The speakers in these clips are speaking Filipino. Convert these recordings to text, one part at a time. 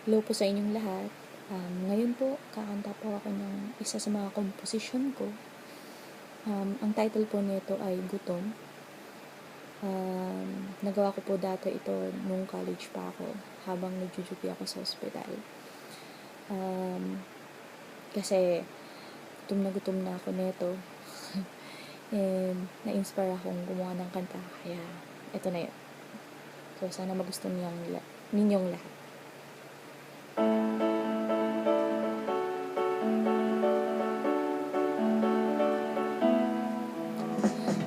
Hello po sa inyong lahat. Ngayon po, kakanta po ako ng isa sa mga komposisyon ko. Ang title po nito ay Gutom. Nagawa ko po dati ito nung college pa ako, habang nagjujupi ako sa ospital. Kasi gutom na ako nito. And na-inspire akong gumawa ng kanta. Kaya ito na yun. So sana magustuhan ninyong lahat.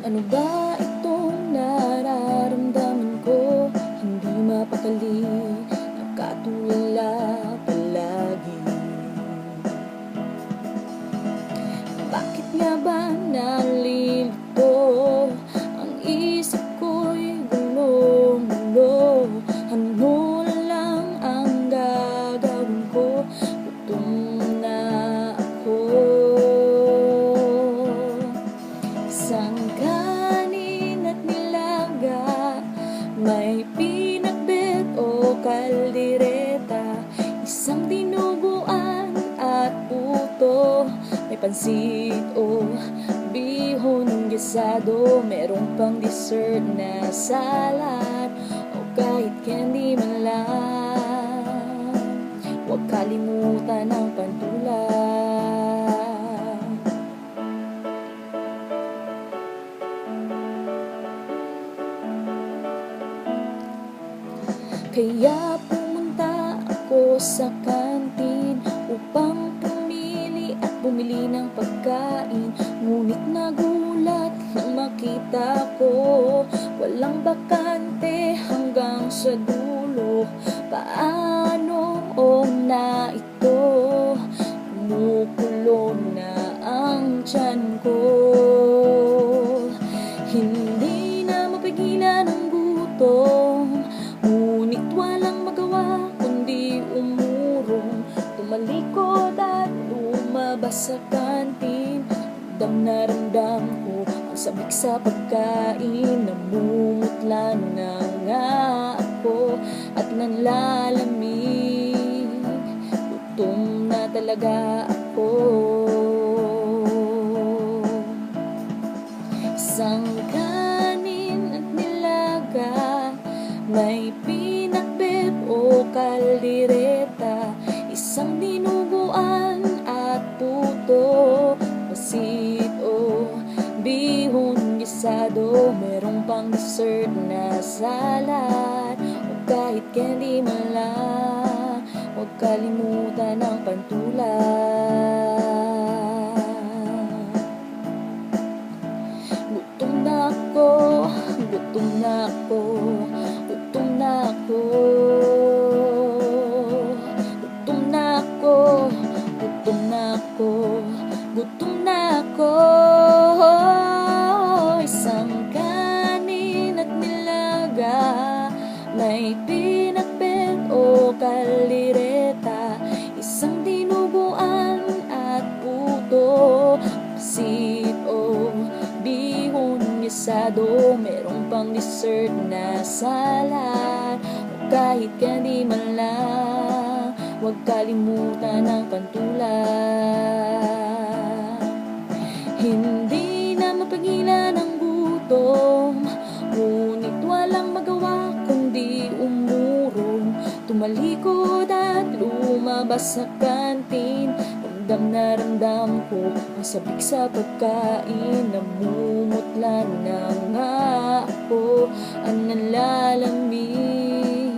Ano ba itong nararamdaman ko? Hindi mapakali, nakatulala palagi. Bakit nga ba nalilito? Ang isip ko'y gulo-gulo. Ano lang ang gagawin ko? Gutom na ako. Isang kanin at nilaga, may pinakbet o kaldereta, isang dinuguan at puto, may pansit o bihon gisado, merong pang dessert na salad o kahit candy man lang. Huwag kalimutan ang pantulan. Kaya pumunta ako sa kantin upang pumili at bumili ng pagkain. Ngunit nagulat nang makita ko walang bakante hanggang sa dulo. Paano na ito? Kumukulo na ang tiyan ko. Hindi na mapigilan ang gutom, ngunit walang magawa kundi umurong. Tumalikod at lumabas sa kantin. Ramdam ko ang sabik sa pagkain. Namumutla na nga ako at nanlalamig. Gutom na talaga ako. Isang kanin at nilaga, may pinakbet o kaldereta, isang dinuguan at puto, pasit o bihon gisado, merong pang dessert na salad o kahit candy man lang. Huwag kalimutan ang pantulan. Gutom na ako, gutom na ako, gutom na ako, gutom na ako, gutom na ako, gutom na ako. Isang kanin at nilaga, may pinakbet o kaldereta, isang dinuguan at puto, pasit o bihon gisado, merong pang dessert na salad o kahit candy man lang. Huwag kalimutan ang pantulan. Hindi na mapigilan ang gutom, ngunit walang magawa kundi umurong. Tumalikod at lumabas sa kantin. Ramdam ko ang sabik sa pagkain. Namumutla na nga ako at nanlalamig.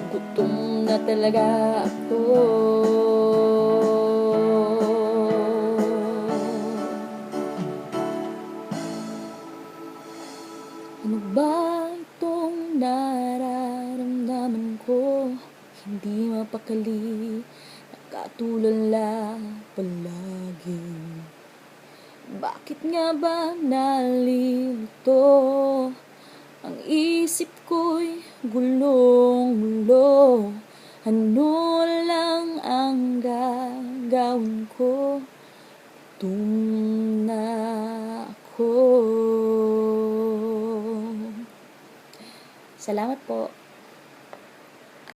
Gutom na talaga ako. Ano ba itong nararamdaman ko? Hindi mapakali, nakatulala palagi. Bakit nga ba nalilito? Ang isip ko'y gulong-gulo. Ano lang ang gagawin ko? Gutom na ako. Salamat po.